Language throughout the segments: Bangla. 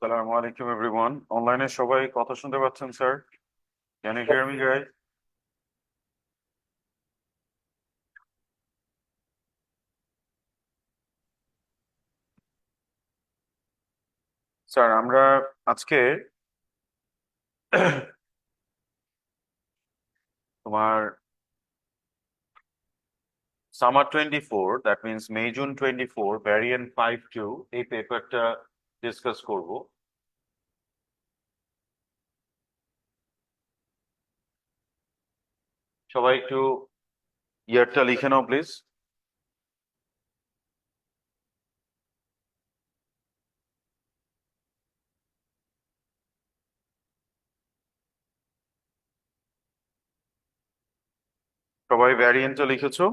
Assalamu alaikum everyone. অনলাইনে সবাই কথা শুনতে পাচ্ছেন sir? Can you hear me guys? Sir আমরা আজকে তোমার summer 24, that means May June 24 variant 5-2 এই পেপারটা ডিসকাস করব। সবাই একটু ইয়ারটা লিখে নাও প্লিজ। সবাই ভ্যারিয়েন্টটা লিখেছো?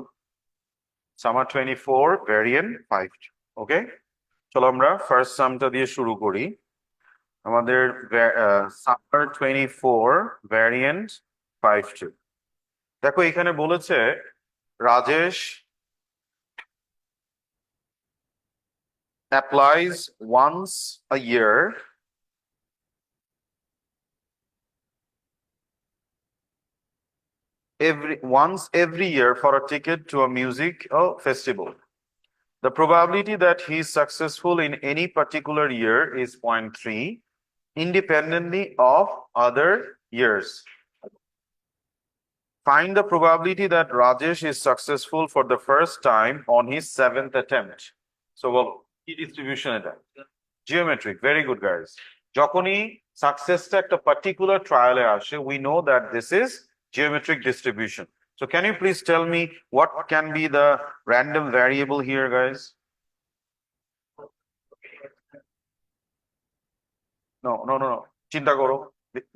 Summer 24 variant 5-2। ওকে, চলো আমরা ফার্স্ট সামটা দিয়ে শুরু করি। আমাদের সামার 24 ভ্যারিয়েন্ট 5-2। দেখো এখানে বলেছে Rajesh applies once a year every year for a ticket to a music festival. The probability that he is successful in any particular year is 0.3 independently of other years. Find the probability that Rajesh is successful for the first time on his 7th attempt. So, well, key distribution এটা geometric. Very good, guys. যখনই সাকসেসটা একটা পার্টিকুলার ট্রায়ালে আসে, we know that this is geometric distribution. So, can you please tell me what can be the random variable here, guys? No. চিন্তা করো,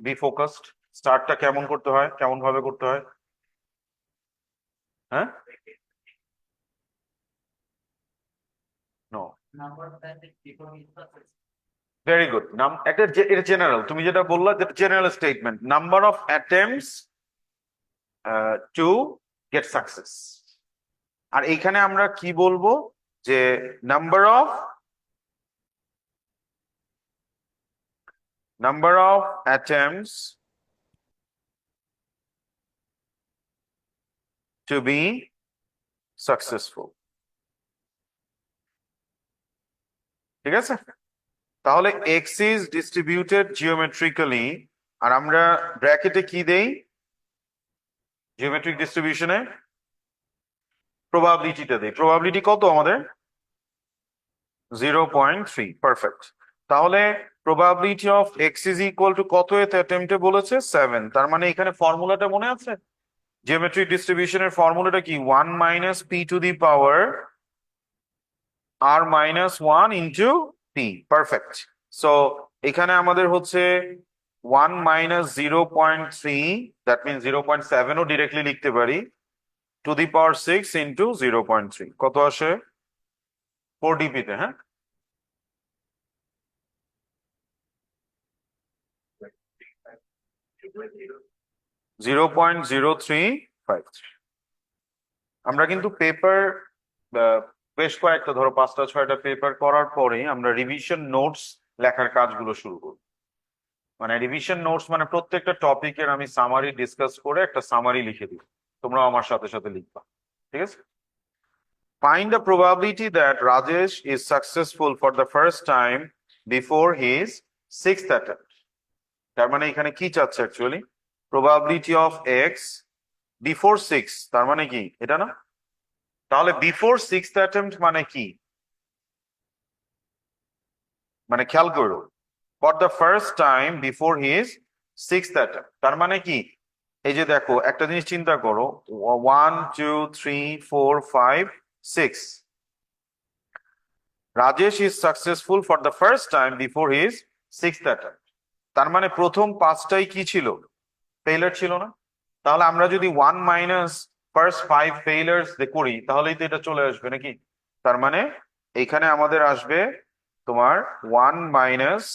be focused. স্টার্টটা কেমন করতে হয়, কেমন ভাবে করতে হয়? হ্যাঁ? No. Very good. এটা জেনারেল, তুমি যেটা বললা that general statement. Number of attempts to get success. আর এইখানে আমরা কি বলবো যে number of attempts to be successful. ঠিক আছে, তাহলে x is distributed geometrically, আর আমরা ব্র্যাকেটে কি দেই জিওমেট্রিক ডিস্ট্রিবিউশনে? প্রবাবিলিটিটা দেই। প্রবাবিলিটি কত আমাদের? 0.3। পারফেক্ট। তাহলে probability of x is equal to কত অ্যাটেম্পটে বলেছে? 7। তার মানে এখানে ফর্মুলাটা মনে আছে? জিওমেট্রিক ডিস্ট্রিবিউশনের ফর্মুলাটা কি? 1 minus p to the power r minus 1 into p। Perfect. So এখানে আমাদের হচ্ছে 1 minus 0.3, দ্যাট মিনস 0.7 ও ডিরেক্টলি লিখতে পারি, টু দি পাওয়ার 6 into 0.3। কত আসে? 4 dp তে। হ্যাঁ, 0.0353। আমরা কিন্তু পেপার বেশ কয়েকটা, ধরো 5টা-6টা পেপার করার পরে আমরা রিভিশন নোটস লেখার কাজগুলো শুরু করব। মানে রিভিশন নোটস মানে প্রত্যেকটা টপিকের আমি সামারি ডিসকাস করে একটা সামারি লিখে দিব, তোমরা আমার সাথে সাথে লিখবা। ঠিক আছে? Find the probability that Rajesh is successful for the first time before his 6th attempt. তার মানে এখানে কি চাচ্ছে actually? probability of x before 6, তার মানে কি এটা না? তাহলে before 6th attempt মানে কি? মানে খেয়াল করো, for the first time before his 6th attempt, তার মানে কি? এই যে দেখো একটা জিনিস চিন্তা করো, 1 2 3 4 5 6, Rajesh is successful for the first time before his 6th attempt। তার মানে প্রথম 5টাই কি ছিল? ফেইলার ছিল না? তাহলে আমরা যদি 1 মাইনাস ফার্স্ট 5 ফেইলার্স করি তাহলেই তো এটা চলে আসবে নাকি? তার মানে এইখানে আমাদের আসবে তোমার 1 মাইনাস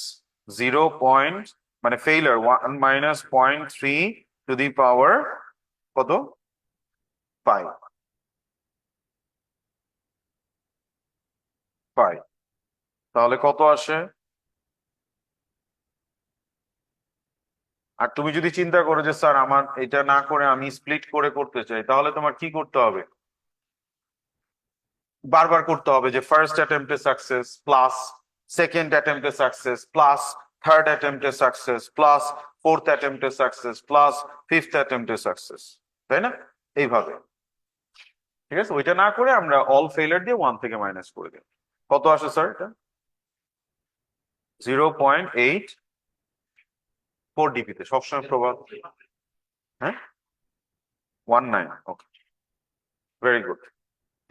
0 পয়েন্ট, মানে ফেইলার 1 মাইনাস 0.3 টু দি পাওয়ার কত? 5। তাহলে কত আসে? আর তুমি যদি চিন্তা করো যে স্যার আমার এটা না করে আমি স্প্লিট করে করতে চাই, তাহলে তোমার কি করতে হবে? বারবার করতে হবে যে ফার্স্ট অ্যাটেম্পটে সাকসেস প্লাস সেকেন্ড অ্যাটেম্পটে সাকসেস প্লাস থার্ড অ্যাটেম্পটে সাকসেস প্লাস ফোর্থ অ্যাটেম্পটে সাকসেস প্লাস ফিফথ অ্যাটেম্পটে সাকসেস, তাই না? এইভাবে। ঠিক আছে, ওইটা না করে আমরা অল ফেইলার দিয়ে 1 থেকে মাইনাস করে দিই। কত আসে স্যার এটা? 0.84 ডিপিতে সবসময় প্রভাব। হ্যাঁ, 19। ওকে, ভেরি গুড।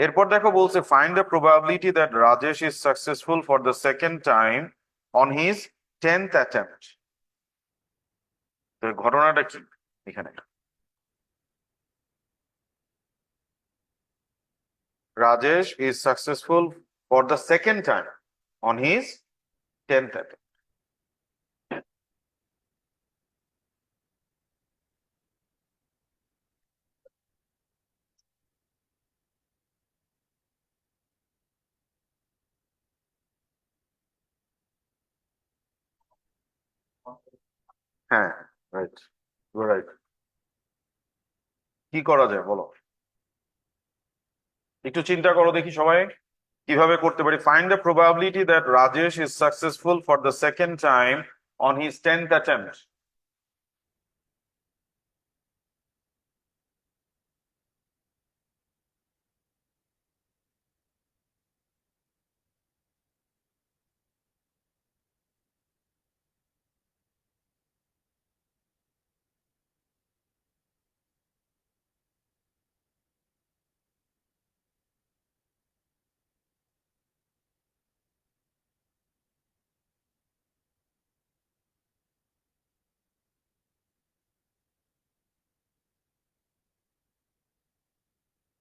এরপর দেখো বলছে find the probability that Rajesh is successful for the second time on his 10th attempt. তো ঘটনাটা কি এখানে? Rajesh is successful for the second time on his 10th attempt. হ্যাঁ, রাইট, রাইট। কি করা যায় বলো, একটু চিন্তা করো দেখি সবাই কিভাবে করতে পারি। Find the probability that Rajesh is successful for the second time on his 10th attempt.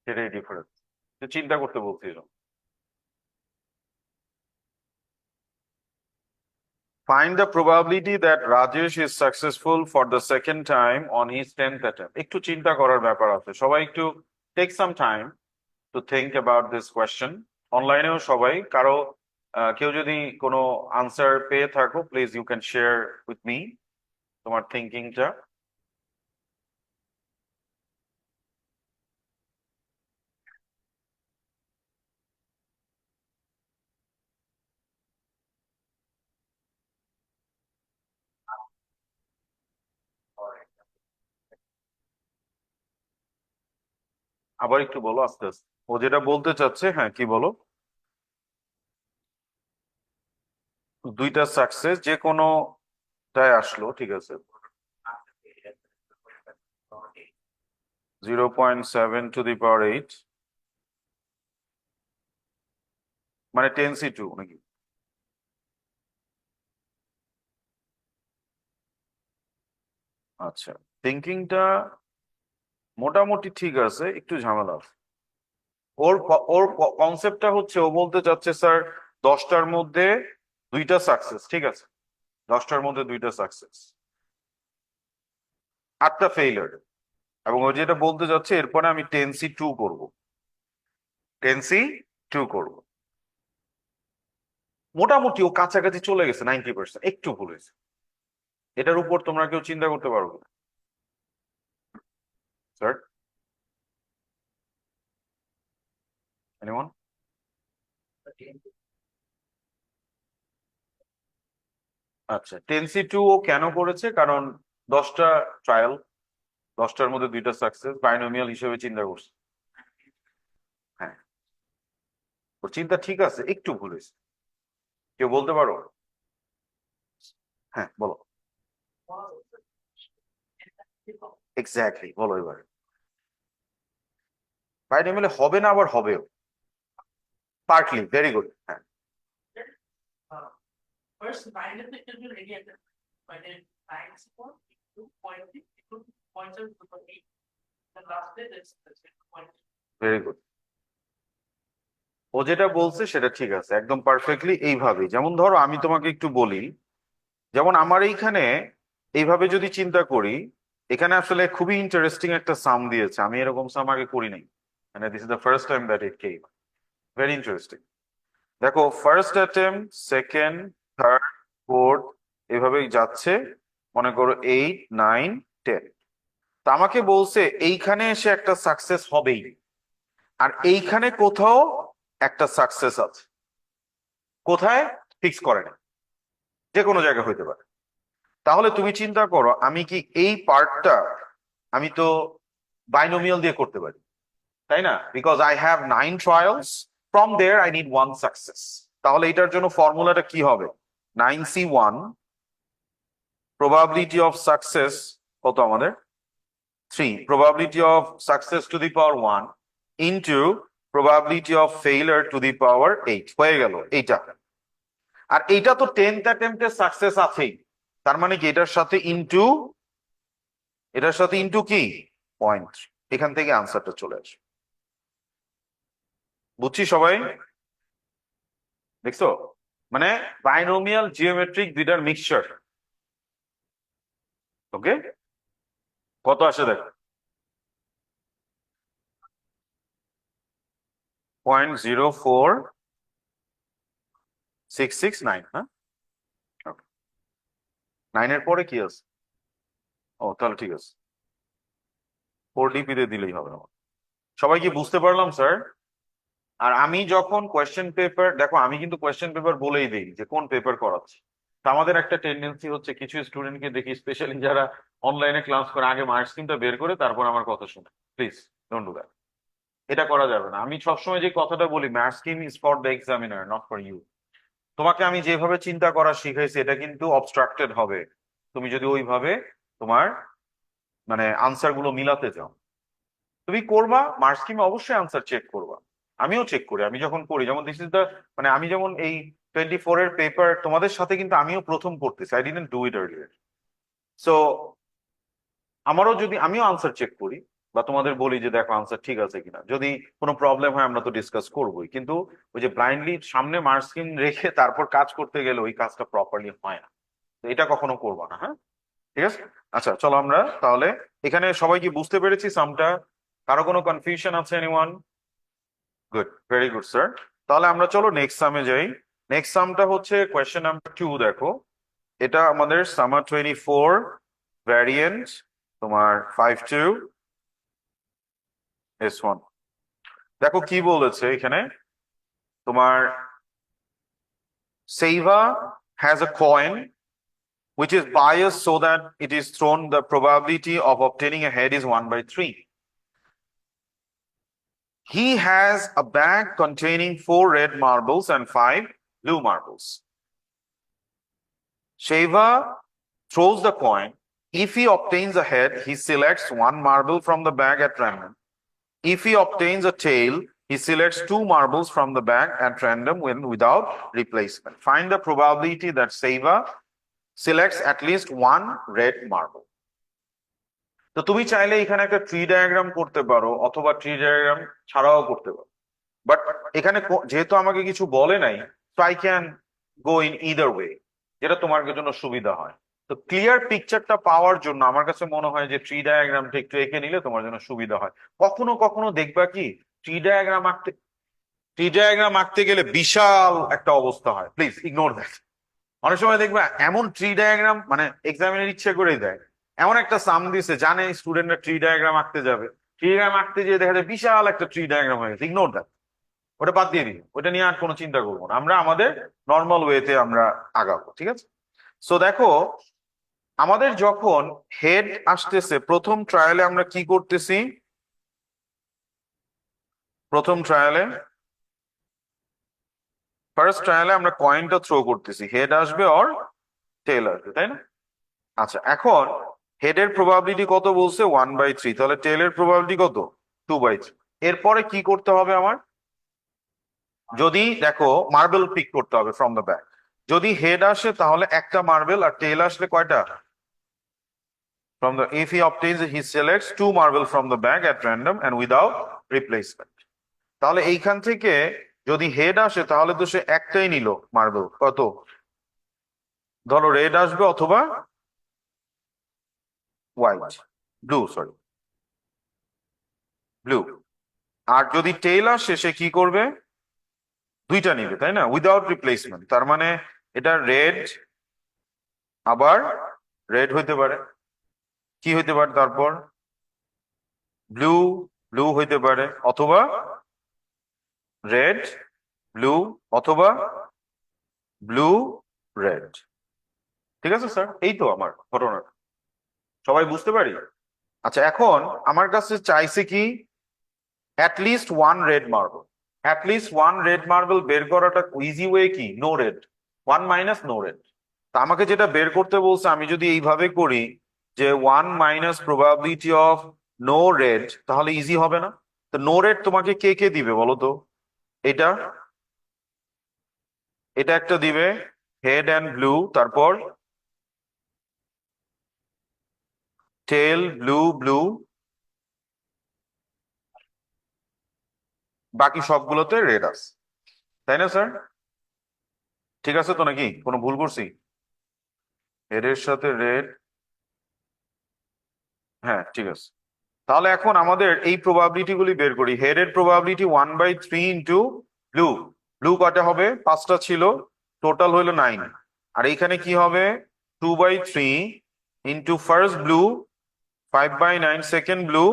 সেটাই ডিফারেন্স, চিন্তা করতে বলছিল। Find the probability that Rajesh is successful for the second time on his 10th attempt. একটু চিন্তা করার ব্যাপার আছে, সবাই একটু take some time to think about this question. অনলাইনেও সবাই কারো কেউ যদি কোনো আনসার পেয়ে থাকো, please you can share with me তোমার থিঙ্কিংটা। আবার একটু বলো আস্তে আস্তে, ও যেটা বলতে চাচ্ছে। হ্যাঁ, কি বলো? দুইটা সাকসেস যে কোনোটাই আসলো, ঠিক আছে। 0.7 to the power 8 মানে 10C2 নাকি? আচ্ছা, থিঙ্কিংটা মোটামুটি ঠিক আছে, একটু ঝামেলা আছে। ওর ওর কনসেপ্টটা হচ্ছে, ও বলতে চাচ্ছে স্যার 10টার মধ্যে দুইটা সাকসেস, ঠিক আছে, 10টার মধ্যে দুইটা সাকসেস, 8টা ফেইলার। এবং ও যেটা বলতে চাচ্ছে এরপরে আমি 10C2 করব, 10C2 করব। মোটামুটি ও কাছাকাছি চলে গেছে, 90%, একটু ভুল হয়েছে। এটার উপর তোমরা কেউ চিন্তা করতে পারো কিনা স্যার? এনিওয়ান? আচ্ছা, 10C2 ও কেন করেছে? কারণ 10টা ট্রায়াল, 10টার মধ্যে দুইটা সাকসেস, বাইনোমিয়াল হিসেবে চিন্তা করছে। হ্যাঁ, ওর চিন্তা ঠিক আছে, একটু ভুল হয়েছে। কেউ বলতে পারো? হ্যাঁ, বলো। এক্স্যাক্টলি, বলো এবার। বাইনোমিয়ালে হবে না, আবার হবেও পার্টলি। ভেরি গুড, হ্যাঁ। ভেরি গুড, ও যেটা বলছে সেটা ঠিক আছে, একদম পারফেক্টলি এইভাবেই। যেমন ধরো আমি তোমাকে একটু বলি, যেমন আমার এইখানে এইভাবে যদি চিন্তা করি, এখানে আসলে খুবই ইন্টারেস্টিং একটা সাম দিয়েছে, আমি এরকম সাম আগে করি নাই, মানে this is the first time that it came. Very interesting. দেখো, first attempt, second, third, fourth, এভাবেই যাচ্ছে। মনে করো 8 9 10। তা আমাকে বলছে এইখানে এসে একটা সাকসেস হবেই, আর এইখানে কোথাও একটা সাকসেস আছে। কোথায় ফিক্স করে না, যে কোনো জায়গায় হইতে পারে। তাহলে তুমি চিন্তা করো, আমি কি এই পার্টটা আমি তো বাইনোমিয়াল দিয়ে করতে পারি, তাই না? Because I have 9 trials, from there I need 1 success. তাহলে এটার জন্য ফর্মুলাটা কি হবে? 9c1 probability of success কত আমাদের? 3, probability of success to the power 1 into probability of failure to the power 8 হয়ে গেল এইটা। আর এইটা তো 10th অ্যাটেম্পটে সাকসেস আছেই, তার মানে কি এটার সাথে ইনটু কি পয়েন্ট, এখান থেকে আনসারটা চলে আসে। বুঝছি সবাই? দেখছো, মানে বাইনোমিয়াল জিওমেট্রিক দুইটার মিক্সচার। ওকে, কত আসে দেখ, 0.04669। হ্যাঁ, 9 এর পরে কি আছে? ও তাহলে ঠিক আছে, 4DP তে দিলেই হবে আমার। সবাই কি বুঝতে পারলাম স্যার? আর আমি যখন কোয়েশ্চেন পেপার, দেখো আমি কিন্তু কোয়েশ্চেন পেপার বলেই দিই যে কোন পেপার করাচ্ছি। তো আমাদের একটা টেন্ডেন্সি হচ্ছে, কিছু স্টুডেন্টকে দেখি স্পেশালি যারা অনলাইনে ক্লাস করে, আগে মার্ক স্কিমটা বের করে তারপর আমার কথা শুনে। প্লিজ ডোন্ট ডু দ্যাট, এটা করা যাবে না। আমি সবসময় যে কথাটা বলি, mark scheme is for the examiner, not for you. তোমাকে আমি যেভাবে চিন্তা করা শিখাইছি এটা কিন্তু অবস্ট্রাক্টেড হবে তুমি যদি ওইভাবে তোমার মানে আনসার গুলো মিলাতে চাও। তুমি করবা মার্ক স্কিমে অবশ্যই আনসার চেক করবা, আমিও চেক করি। আমি যখন করি, যেমন দিস ইজ দ্য, মানে আমি যেমন এই 24 এর পেপার তোমাদের সাথে কিন্তু আমিও প্রথম করতেছি, I didn't do it earlier. So আমারও যদি, আমিও আনসার চেক করি বা তোমাদের বলি যে দেখো আনসার ঠিক আছে কিনা, যদি কোনো প্রবলেম হয় আমরা তো ডিসকাস করবোই, কিন্তু ওই যে ব্লাইন্ডলি সামনে মার্ক স্কিম রেখে তারপর কাজ করতে গেলে ওই কাজটা প্রপারলি হয় না। তো এটা কখনো করবা না, হ্যাঁ? ঠিক আছে। আচ্ছা চলো আমরা তাহলে, এখানে সবাই কি বুঝতে পেরেছি সামটা? কারো কোনো কনফিউশন আছে anyone? Good, very good sir. তাহলে আমরা চলো নেক্সট সামে যাই। নেক্সট সামটা হচ্ছে কোয়েশ্চেন নাম্বার 2। দেখো, এটা আমাদের সামার 24 ভ্যারিয়েন্ট, তোমার 52S1। দেখো কি বলেছে এখানে, তোমার Seva has a coin which is biased so that it is thrown, the probability of obtaining a head is 1/3. He has a bag containing 4 red marbles and 5 blue marbles. Shiva throws the coin. If he obtains a head, he selects 1 marble from the bag at random. If he obtains a tail, he selects 2 marbles from the bag at random without replacement. Find the probability that Shiva selects at least 1 red marble. তো তুমি চাইলে এখানে একটা ট্রি ডায়াগ্রাম করতে পারো, অথবা ট্রি ডায়াগ্রাম ছাড়াও করতে পারো। বাট এখানে যেহেতু আমাকে কিছু বলে নাই, so I can go in either way, যেটা তোমার জন্য সুবিধা হয়। তো ক্লিয়ার পিকচারটা পাওয়ার জন্য আমার কাছে মনে হয় যে ট্রি ডায়াগ্রামটা একটু এঁকে নিলে তোমার জন্য সুবিধা হয়। কখনো কখনো দেখবা কি, ট্রি ডায়াগ্রাম আঁকতে গেলে বিশাল একটা অবস্থা হয়, প্লিজ ইগনোর দ্যাট। অনেক সময় দেখবা এমন ট্রি ডায়াগ্রাম, মানে এক্সামিনার ইচ্ছে করেই দেয়, এমন একটা সাম দিছে, জানে স্টুডেন্টরা ট্রি ডায়াগ্রাম আঁকতে যাবে, ট্রি ডায়াগ্রাম আঁকতে যেয়ে দেখা যায় বিশাল একটা ট্রি ডায়াগ্রাম হয়ে গেছে। ইগনোর দ্যাট, ওটা বাদ দিয়ে দিই, ওটা নিয়ে আর কোনো চিন্তা করবো না, আমরা আমাদের নর্মাল ওয়েতে আমরা আগাবো, ঠিক আছে? সো দেখো, আমাদের যখন হেড আসতেছে প্রথম ট্রায়ালে, আমরা কি করতেছি? প্রথম ট্রায়ালে, ফার্স্ট ট্রায়ালে আমরা কয়েনটা থ্রো করতেছি, হেড আসবে অর টেল আসবে, তাই না? আচ্ছা, এখন হেডের প্রবাবিলিটি কত বলছে? 1/3। তাহলে টেলের প্রবাবিলিটি কত? 2/3। এরপরে কি করতে হবে আমার? যদি দেখো মার্বেল পিক করতে হবে ফ্রম দ্য ব্যাক। যদি হেড আসে তাহলে একটা মার্বেল, আর টেল আসলে কয়টা? From the, if he obtains, he selects 2 marble from the bag at random and without replacement. তাহলে এইখান থেকে যদি হেড আসে তাহলে তো সে একটাই নিল মার্বেল, কত? ধরো রেড আসবে অথবা হোয়াইট, সরি ব্লু। আর যদি টেল আসে সে কি করবে? দুইটা নিবে, তাই না, উইদাউট রিপ্লেসমেন্ট। তার মানে এটা রেড আবার রেড হইতে পারে, কি হইতে পারে তারপর ব্লু, ব্লু হইতে পারে, অথবা রেড ব্লু, অথবা ব্লু রেড। ঠিক আছে স্যার, এই তো আমার ঘটনাটা, সবাই বুঝতে পারি? আচ্ছা, এখন আমার কাছে চাইছে কি at least one red marble. At least one red marble বের করাটা ইজি ওয়ে কি, no red, one minus no red. তা আমাকে যেটা বের করতে বলছে, আমি যদি এইভাবে করি যে one minus probability of no red, তাহলে ইজি হবে না? তো নো রেড তোমাকে কে কে দিবে বলো তো? এটা, এটা একটা দিবে, হেড অ্যান্ড ব্লু, তারপর টেল ব্লু ব্লু, বাকি সবগুলোতে রেড আছে, তাই না স্যার? ঠিক আছে তো নাকি, কোনো ভুল করছি? হেডের সাথে রেড, হ্যাঁ ঠিক আছে। তাহলে এখন আমাদের এই প্রবাবিলিটি গুলি বের করি। হেড এর প্রবাবিলিটি 1/3 ইন্টু ব্লু, ব্লু কটা হবে, পাঁচটা ছিল, টোটাল হইলো 9। আর এইখানে কি হবে, 2/3 into first blue, 5/9, second blue,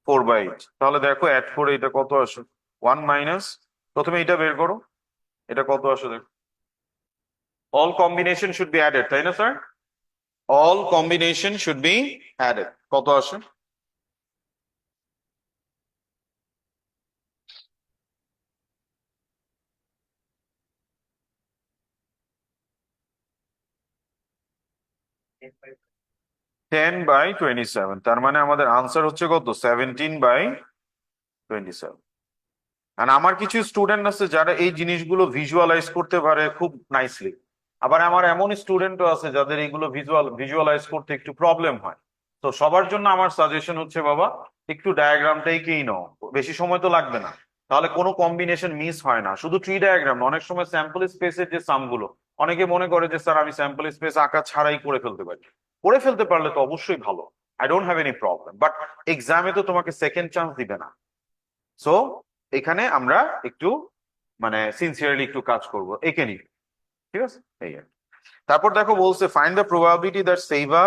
4/8। তাহলে দেখো অ্যাড করে এটা কত আসে, ওয়ান মাইনাস, প্রথমে এটা বের করো, এটা কত আসে দেখো। All combination should be added, তাই না sir? All combination should be added, কত আসে? 10/27, তার মানে আমাদের আনসার হচ্ছে কত, 17/27। আর আমার কিছু স্টুডেন্ট আছে যারা এই জিনিসগুলো ভিজুয়ালাইজ করতে পারে খুব নাইসলি, আবার আমার এমন স্টুডেন্টও আছে যাদের এইগুলো ভিজুয়ালাইজ করতে একটু প্রবলেম হয়। তো সবার জন্য আমার সাজেশন হচ্ছে বাবা, একটু ডায়াগ্রামটা এঁকেই নাও, বেশি সময় তো লাগবে না, তাহলে কোনো কম্বিনেশন মিস হয় না। শুধু ট্রি ডায়াগ্রাম, অনেক সময় স্যাম্পল স্পেসের যে সামগুলো, অনেকে মনে করে যে স্যার আমি স্যাম্পল স্পেস আঁকা ছাড়াই করে ফেলতে পারি। করে ফেলতে পারলে তো অবশ্যই ভালো, I don't have any problem, but এক্সামে তো তোমাকে সেকেন্ড চান্স দিবে না। সো এখানে আমরা একটু মানে সিনসিয়ারলি একটু কাজ করব, এঁকে নিই, ঠিক আছে? এই আর কি। তারপর দেখো বলছে ফাইন্ড দ্য প্রবাবিলিটি দ্যাট সেইভা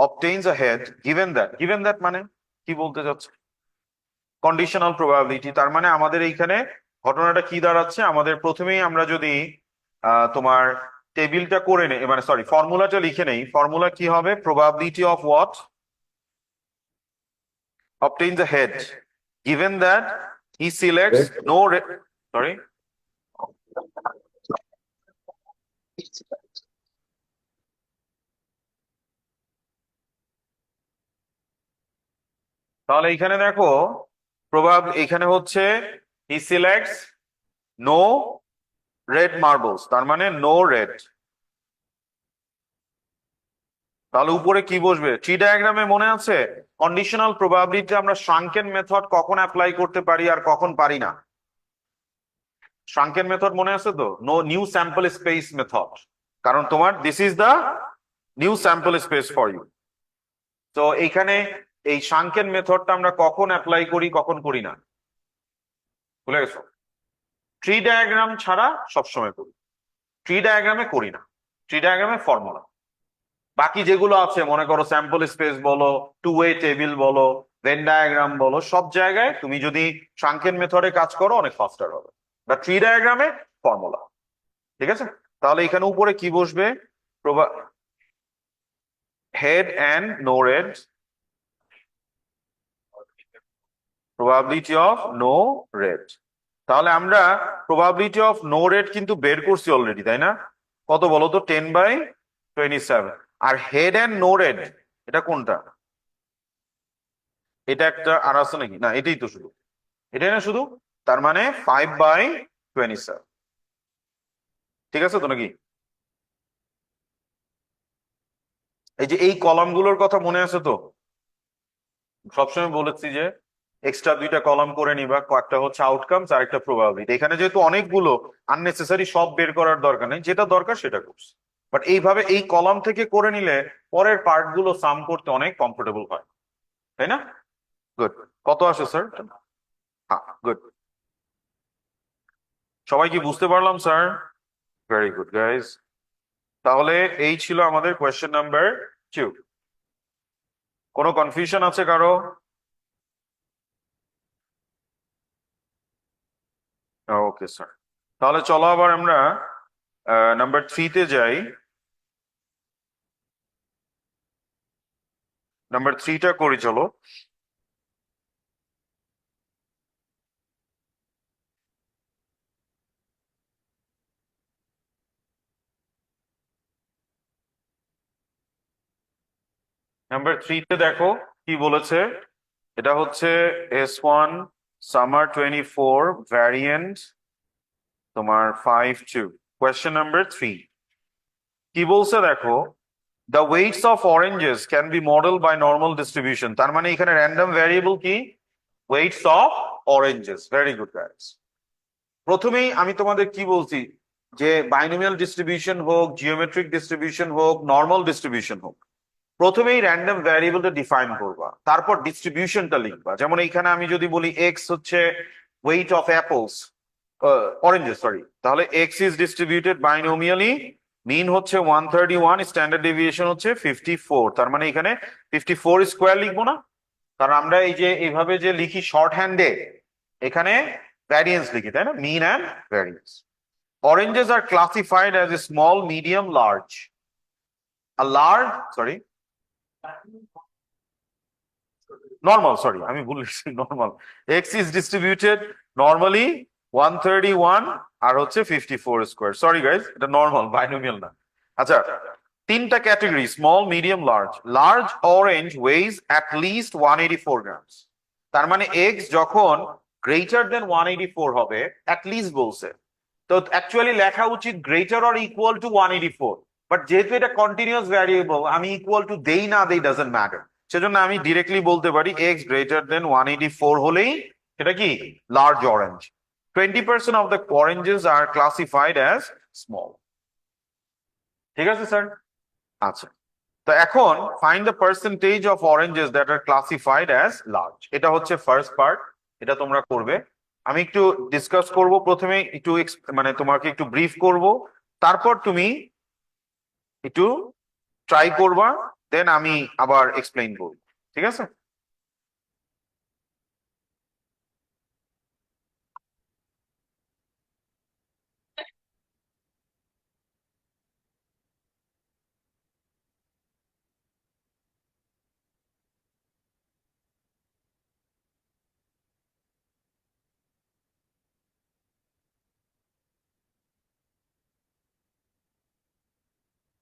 obtains a head given that, given that মানে কি বলতে যাচ্ছে, কন্ডিশনাল প্রবাবিলিটি। তার মানে আমাদের এইখানে ঘটনাটা কি দাঁড়াচ্ছে, আমাদের প্রথমেই আমরা যদি তোমার টেবিলটা করে নেই, মানে সরি ফর্মুলাটা লিখে নেই, ফর্মুলা কি হবে, probability of what, obtains a head given that he selects no sorry, তাহলে এখানে দেখো এখানে হচ্ছে হি সিলেক্টস নো রেড মার্বলস, তার মানে নো রেড। তাহলে উপরে কি বসবে, ট্রি ডায়াগ্রামে মনে আছে কন্ডিশনাল প্রবাবিলিটি আমরা শ্রাঙ্কেন মেথড কখন অ্যাপ্লাই করতে পারি আর কখন পারি না? শ্রাঙ্কেন মেথড মনে আছে তো, no new sample space method, কারণ তোমার this is the new sample space for you. তো এইখানে এই শ্রাঙ্কেন মেথডটা আমরা কখন অ্যাপ্লাই করি কখন করি না, ভুলে গেছো? ট্রি ডায়াগ্রাম ছাড়া সবসময় করি, ট্রি ডায়াগ্রামে করি না, ট্রি ডায়াগ্রামে ফর্মুলা। বাকি যেগুলো আছে মনে করো স্যাম্পল স্পেস বলো, টু ওয়ে টেবিল বলো, ভেন ডায়াগ্রাম বলো, সব জায়গায় তুমি যদি শ্রাঙ্কেন মেথডে কাজ করো অনেক ফাস্টার হবে, বা ট্রি ডায়াগ্রামে ফর্মুলা। ঠিক আছে, তাহলে এখানে উপরে কি বসবে, head and no red, probability of no red. তাহলে আমরা প্রবাবিলিটি অফ নো রেড কিন্তু বের করছি অলরেডি, তাই না? কত বলো তো, 10/27। আর হেড অ্যান্ড নো রেড এটা কোনটা, এটা একটা আর আছে নাকি, না এটাই তো শুধু, এটাই না শুধু, তার মানে 5/27। ঠিক আছে তো নাকি? এই যে এই কলাম গুলোর কথা মনে আছে তো, সবসময় বলেছি যে এক্সট্রা দুইটা কলাম করে নিবা, একটা হচ্ছে আউটকামস আর একটা প্রবাবিলিটি। এখানে যেহেতু অনেকগুলো আননেসেসারি, সব বের করার দরকার নেই, যেটা দরকার সেটা করছি। বাট এইভাবে এই কলাম থেকে করে নিলে পরের পার্ট গুলো সাম করতে অনেক কমফোর্টেবল হয়, তাই না? গুড, কত আসে স্যার? হ্যাঁ গুড, সবাই কি বুঝতে পারলাম স্যার? Very good guys. তাহলে এই ছিল আমাদের কোয়েশ্চেন নাম্বার 2। কোনো কনফিউশন আছে কারো? ওকে স্যার, তাহলে চলো আবার আমরা নাম্বার 3 তে যাই। নাম্বার 3 টা করি চলো। নাম্বার 3 তে দেখো কি বলেছে। এটা হচ্ছে S1 সামার 24 ভ্যারিয়েন্ট তোমার 5-2। কোয়েশ্চেন নাম্বার 3 কি বলছে দেখো, the weights of oranges can be model by normal distribution. তার মানে এখানে র্যান্ডম ভ্যারিয়েবল কি? Weights of oranges. Very good guys. প্রথমেই আমি তোমাদের কি বলছি, যে বাইনোমিয়াল ডিস্ট্রিবিউশন হোক, জিওমেট্রিক ডিস্ট্রিবিউশন হোক, নর্মাল ডিস্ট্রিবিউশন হোক, প্রথমেই র্যান্ডম ভ্যারিয়েবলটা ডিফাইন করবা, তারপর ডিস্ট্রিবিউশনটা লিখবা। যেমন এইখানে আমি যদি বলি এক্স হচ্ছে weight of apples, oranges sorry, তাহলে এক্স ইজ ডিস্ট্রিবিউটেড বাইনোমিয়ালি, মিন হচ্ছে 131, স্ট্যান্ডার্ড ডেভিয়েশন হচ্ছে 54। তার মানে এখানে 54 স্কোয়ার লিখবো না? কারণ আমরা এই যে এইভাবে যে লিখি শর্ট হ্যান্ডে, এখানে ভ্যারিয়েন্স লিখি, তাই না? Mean and variance. Oranges are classified as a small, medium, large. A large, sorry, normal, sorry, আমি ভুল লিখছি, normal. X is distributed normally 131 আর হচ্ছে 54 স্কয়ার। সরি গাইস, এটা নরমাল, বাইনোমিয়াল না। আচ্ছা, তিনটা category, small, medium, large. Large orange weighs at least 184 grams. তার মানে x যখন গ্রেটার দেন 184 হবে, অ্যাট লিস্ট বলছে, তো অ্যাকচুয়ালি লেখা উচিত greater or equal to 184। But যেহেতু এটা কন্টিনিউয়াস ভ্যারিয়েবল, আমি ইকুয়াল টু দেই না দেই ডাজন্ট ম্যাটার, সেজন্য আমি ডিরেক্টলি বলতে পারি এক্স গ্রেটার দেন 184 হলেই সেটা কি? Large orange. 20% of the oranges are classified as small. ঠিক আছে স্যার? আচ্ছা, তো এখন find the percentage of oranges that are classified as large. এটা হচ্ছে ফার্স্ট পার্ট, এটা তোমরা করবে। আমি একটু ডিসকাস করব, প্রথমে একটু মানে তোমাকে একটু ব্রিফ করব, তারপর তুমি একটু ট্রাই করবা, দেন আমি আবার এক্সপ্লেইন করব। ঠিক আছে?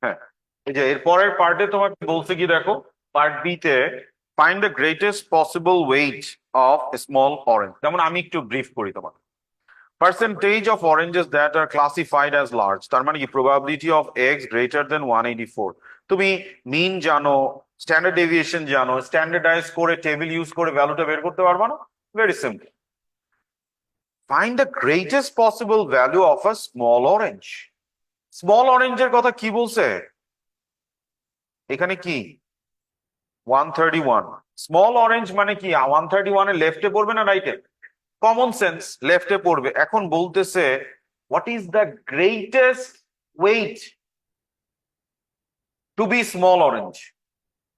হ্যাঁ, এই যে এর পরের পার্টে তোমাকে বলছে কি দেখো, পার্ট বি তে find the greatest possible weight of small orange. যেমন আমি একটু ব্রিফ করি তোমাকে। Percentage of oranges that are classified as large, তার মানে কি probability of x greater than 184। তুমি মিন জানো, স্ট্যান্ডার্ড ডেভিয়েশন জানো, স্ট্যান্ডার্ডাইজ করে টেবিল ইউজ করে ভ্যালুটা বের করতে পারবা না? Very simple. Find the greatest possible value of a small orange. Small অরেঞ্জের কথা কি বলছে এখানে? কি 131। স্মল অরেঞ্জ মানে কি 131 এর লেফটে পড়বে না রাইটে? কমন সেন্স, লেফটে পড়বে। এখন বলতেছে what is the greatest weight to be small orange.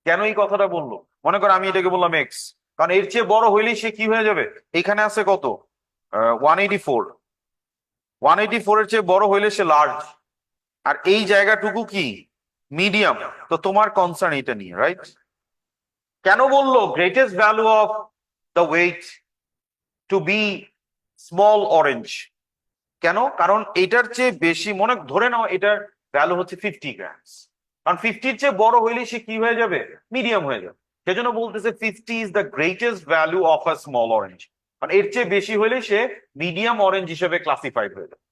কেন এই কথাটা বললো? মনে করো আমি এটাকে বললাম এক্স, কারণ এর চেয়ে বড় হইলেই সে কি হয়ে যাবে? এখানে আছে কত? 184। 184 এর চেয়ে বড় হইলে সে লার্জ, আর এই জায়গাটুকু কি মিডিয়াম। তো তোমার কনসার্ন এটা নিয়ে, রাইট? কেন বললো greatest value of the weight to be small orange? কেন? কারণ এটার চেয়ে বেশি, মনে ধরে নাও এটার ভ্যালু হচ্ছে 50 গ্রামস, কারণ 50-র চেয়ে বড় হইলে সে কি হয়ে যাবে? মিডিয়াম হয়ে যাবে। সেজন্য বলতেছে 50 is the greatest value of a small orange, কারণ এর চেয়ে বেশি হইলে সে মিডিয়াম অরেঞ্জ হিসেবে ক্লাসিফাইড হয়ে যাবে।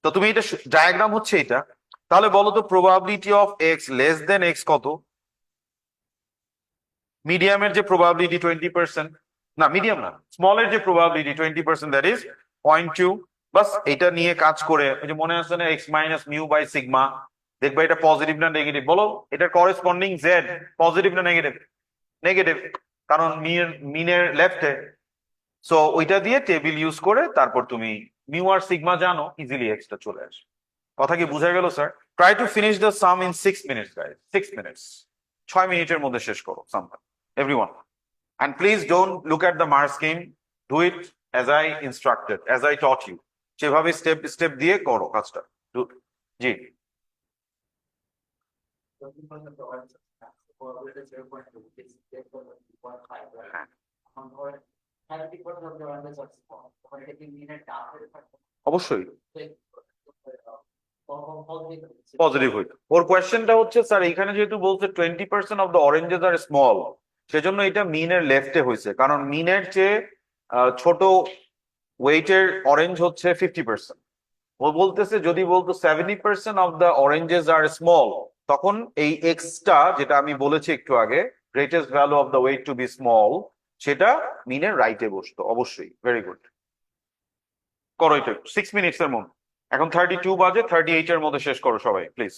তো তুমি এটা ডায়াগ্রাম হচ্ছে এটা, তাহলে বলো তো probability of x less than x কত? মিডিয়ামের যে প্রবাবিলিটি 20%, না মিডিয়াম না, স্মলের যে প্রবাবিলিটি 20%, দ্যাট ইজ 0.2। বাস এটা নিয়ে কাজ করে, ওই যে মনে আছে না x minus mu by sigma, দেখবা এটা পজিটিভ না নেগেটিভ? বলো এটার করেসপন্ডিং জেড পজিটিভ না নেগেটিভ? নেগেটিভ, কারণ মিনের লেফটে। সো ওইটা দিয়ে টেবিল ইউজ করে তারপর তুমি মিউ আর সিগমা জানো, ইজিলি এক্সটা চলে আসে। কথা কি বুঝা গেল sir? Try to finish the sum in 6 minutes guys, 6 minutes. 6 মিনিটের মধ্যে শেষ করো something everyone. And please don't look at the mark scheme. Do it as I instructed, as I taught you. সেভাবে স্টেপ স্টেপ দিয়ে করো কাজটা। জি। হ্যাঁ, অবশ্যই পজিটিভ হইতো। ওর কোয়েশ্চেনটা হচ্ছে স্যার এখানে যেহেতু বলছে 20% অফ দ্য অরেঞ্জেস আর স্মল, সেজন্য এটা মিনের লেফটে হয়েছে, কারণ মিনের চেয়ে ছোট ওয়েটের অরেঞ্জ হচ্ছে 50%। ও বলতেছে যদি বলতো 70% অফ দ্য অরেঞ্জেস আর স্মল, তখন এই এক্সটা যেটা আমি বলেছি একটু আগে, greatest value of the weight to be small, সেটা মিনের রাইটে বসতো। অবশ্যই, ভেরি গুড। করো এটা 6 মিনিটস এর মধ্যে। এখন 32 বাজে, 38 এর মধ্যে শেষ করো সবাই please.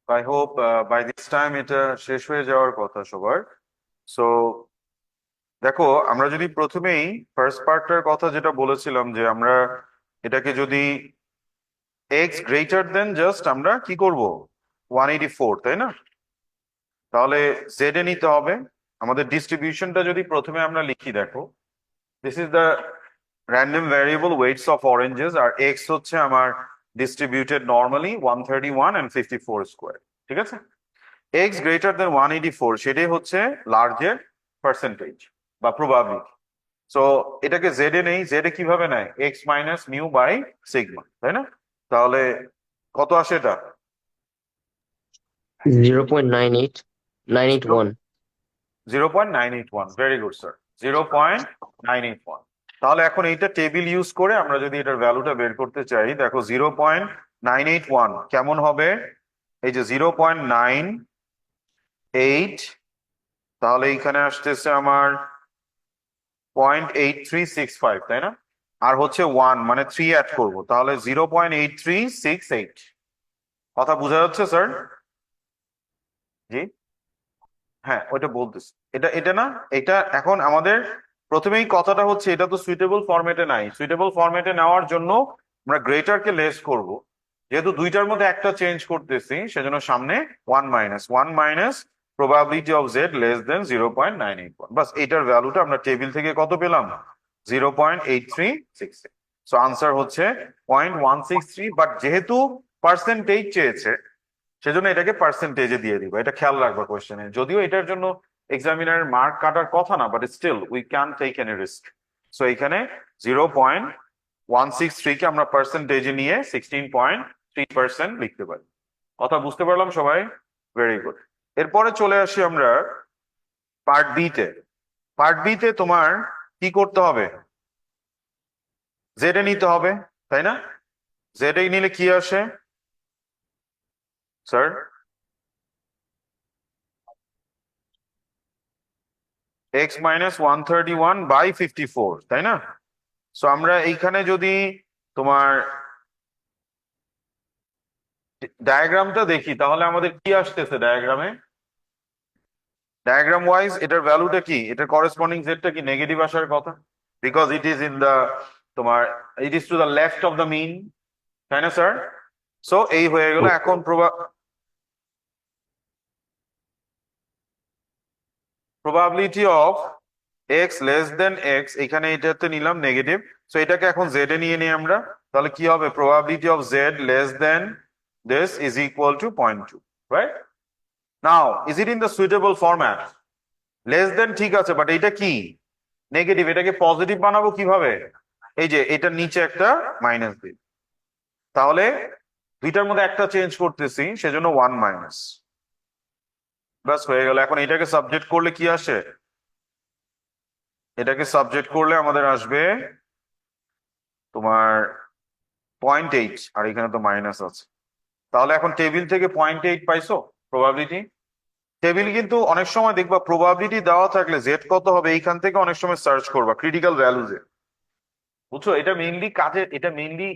I hope by this time এটা শেষ হয়ে যাওয়ার কথা সবার। সো দেখো, আমরা যদি প্রথমেই ফার্স্ট পার্টটার কথা যেটা বলেছিলাম যে আমরা এটাকে যদি এক্স গ্রেটার দেন জাস্ট আমরা কি করব 184, তাই না? তাহলে জেড এ নিতে হবে। আমাদের ডিস্ট্রিবিউশনটা যদি প্রথমে আমরা লিখি, দেখো this is the random variable weights of oranges, আর এক্স হচ্ছে আমার ডিস্ট্রিবিউটেড নর্মালি 131 and 54 স্কোয়ার, ঠিক আছে? এক্স গ্রেটার দেন 184 সেটাই হচ্ছে লার্জের পার্সেন্টেজ বা প্রবাবিলিটি। সো এটাকে জেড এ নেই, জেড এ কিভাবে নেয়? X minus mu by sigma, তাই না? তাহলে কত আসে এটা? 0.98981. 0.981, ভেরি গুড স্যার, 0.981। তাহলে এখন এইটা টেবিল ইউজ করে আমরা যদি এটার ভ্যালুটা বের করতে চাই, দেখো 0.981 কেমন হবে? এই যে 0.98, তাহলে এইখানে আসতেছে আমার 0.8365, তাই না? আর হচ্ছে 1 মানে 3 অ্যাড করবো, তাহলে 0.8368। কথা বোঝা যাচ্ছে স্যার? জি, হ্যাঁ ওইটা বলতেছি। এটা এটা না, এটা এখন আমাদের প্রথমেই কথাটা হচ্ছে এটা তো সুইটেবল ফরম্যাটে নাই। সুইটেবল ফরম্যাটে নেওয়ার জন্য আমরা গ্রেটারকে লেস করব, যেহেতু দুইটার মধ্যে একটা চেঞ্জ করতেছি সেজন্য সামনে 1 minus probability of Z less than 0.981। বাস এটার ভ্যালুটা আমরা টেবিল থেকে কত পেলাম? 0.8368। সো আনসার হচ্ছে 0.163, বাট যেহেতু পার্সেন্টেজ চেয়েছে সেজন্য এটাকে পার্সেন্টেজে দিয়ে দিব। এটা খেয়াল রাখবো কোয়েশ্চেনে, যদিও এটার জন্য এক্সামিনার মার্ক কাটার কথা না, but still we can take any risk. So এখানে 0.163 কে আমরা পার্সেন্টেজে নিয়ে 16.3% লিখতে পারি। কথা বুঝতে পারলাম সবাই? Very good. এরপরে চলে আসি আমরা পার্ট বি তে। পার্ট বি তে তোমার কি করতে হবে? জেড এ নিতে হবে, তাই না? জেড এ নিলে কি আসে স্যার? এক্স মাইনাস 131/54, তাই না? সো আমরা এইখানে যদি তোমার ডায়াগ্রামটা দেখি তাহলে আমাদের কি আসতেছে ডায়াগ্রামে? ডায়াগ্রাম ওয়াইজ এটার ভ্যালুটা কি? এটার করেসপন্ডিং জেডটা কি নেগেটিভ আসার কথা, because it is in the তোমার it is to the left of the mean, তাই না স্যার? সো এই হয়ে গেল। এখন probability of x less than x, এখানে এটাতে নিলাম নেগেটিভ। সো এটাকে এখন জেড এ নিয়ে নিই আমরা, তাহলে কি হবে? Probability of Z less than this is equal to 0.2, right? Now is it in the suitable format? Less than ঠিক আছে, বাট এটা কি নেগেটিভ, এটাকে পজিটিভ বানাবো কিভাবে? এই যে এটার নিচে একটা মাইনাস দিই, তাহলে দুইটার মধ্যে একটা চেঞ্জ করতেছি সেজন্য 1 মাইনাস, ব্যাস হয়ে গেল। এখন এটাকে সাবজেক্ট করলে কি আসে? এটাকে সাবজেক্ট করলে আমাদের আসবে তোমার 0.8, আর এখানে তো মাইনাস আছে। তাহলে এখন টেবিল থেকে 0.8 পাইছো প্রবাবিলিটি। টেবিল কিন্তু অনেক সময় দেখবা প্রবাবিলিটি দেওয়া থাকলে জেড কত হবে এইখান থেকে অনেক সময় সার্চ করবা ক্রিটিক্যাল ভ্যালুজে, বুঝছো? এটা মেইনলি কাজে, এটা মেইনলি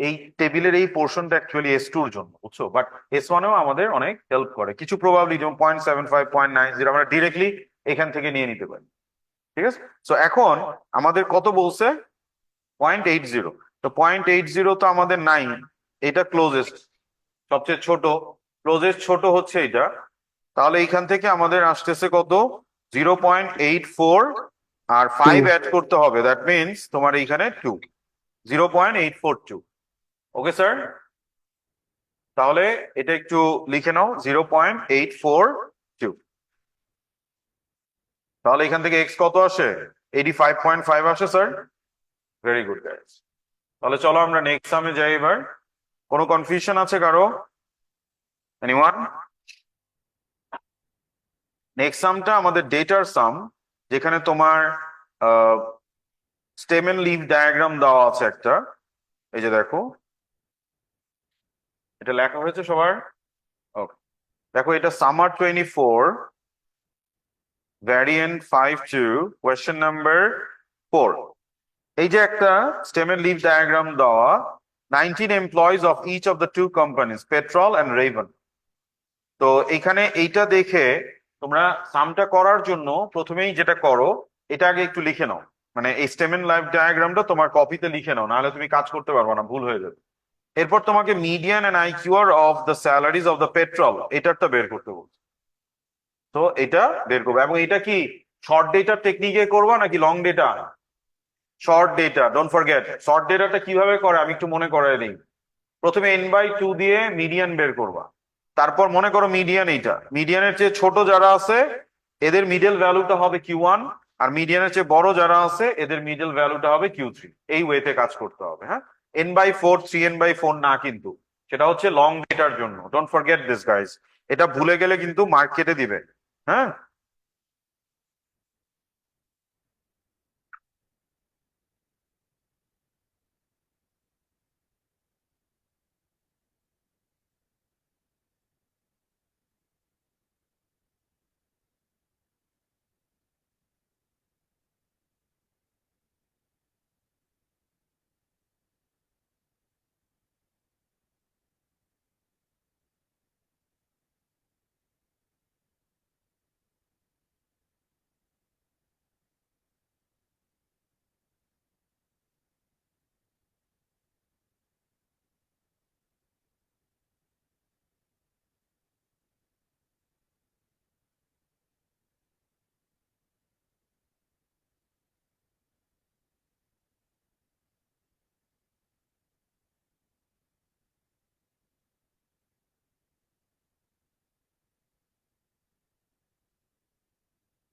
এই টেবিলের এই পোর্শনটা অ্যাকচুয়ালি S2 এর জন্য, বুঝছো? বাট S1 এও আমাদের অনেক হেল্প করে কিছু প্রবাবিলিটি, যেমন 0.75, 0.90 আমরা ডিরেক্টলি এখান থেকে নিয়ে নিতে পারি, ঠিক আছে? সো এখন আমাদের কত বলছে? 0.80। তো 0.80 তো আমাদের নাই, এটা ক্লোজেস্ট, সবচেয়ে ছোট। ক্লোজেস্ট ছোট হচ্ছে এটা, তাহলে এইখান থেকে আমাদের আসতেছে কত? 0.84, আর 5 অ্যাড করতে হবে, দ্যাট মিনস তোমার এইখানে 2, 0.842। Okay sir? তাহলে এটা একটু লিখে নাও, 0.842। তাহলে এখান থেকে এক্স কত আসে? 85.5 আসে স্যার। Very good guys. তাহলে চলো আমরা নেক্সট সামে যাই এবার। কোনো কনফিউশন আছে কারো? এনিওয়ান? নেক্সট সামটা আমাদের ডেটার সাম, যেখানে তোমার স্টেম এন্ড লিভ ডায়াগ্রাম দেওয়া আছে একটা। এই যে দেখো, এটা লেখা হয়েছে সবার? ওকে, দেখো এটা সামার 24 ভ্যারিয়েন্ট 52 কোয়েশ্চেন নাম্বার 4। এই যে একটা স্টেম এন্ড লিভ ডায়াগ্রাম দেওয়া, 19 employees of each of the two companies petrol and Raven. তো এইখানে এইটা দেখে তোমরা সামটা করার জন্য প্রথমেই যেটা করো, এটা আগে একটু লিখে নাও। মানে এই স্টেমেন লাইফ ডায়াগ্রামটা তোমার কপিতে লিখে নাও, নাহলে তুমি কাজ করতে পারবে না, ভুল হয়ে যাবে। এরপর তোমাকে median and IQR of the salaries of the petrol এটারটা বের করতে বলছে। তো এটা বের করবে, এবং এটা কি শর্ট ডেটার টেকনিকে করবা নাকি long data? Short data, don't forget. Short ডেটাটা কিভাবে করে আমি একটু মনে করাই দিই। প্রথমে n/2 দিয়ে মিডিয়ান বের করবা। তারপর মনে করো মিডিয়ান, এইটা মিডিয়ানের চেয়ে ছোট যারা আছে এদের মিডল ভ্যালুটা হবে Q1, আর মিডিয়ানের চেয়ে বড় যারা আছে এদের মিডল ভ্যালুটা হবে Q3। এই ওয়েতে কাজ করতে হবে, হ্যাঁ। n/4, 3n/4 না কিন্তু, সেটা হচ্ছে লং ডেটার জন্য। ডোন্ট ফরগেট দিস গাইস, এটা ভুলে গেলে কিন্তু মার্কেটে দিবে, হ্যাঁ।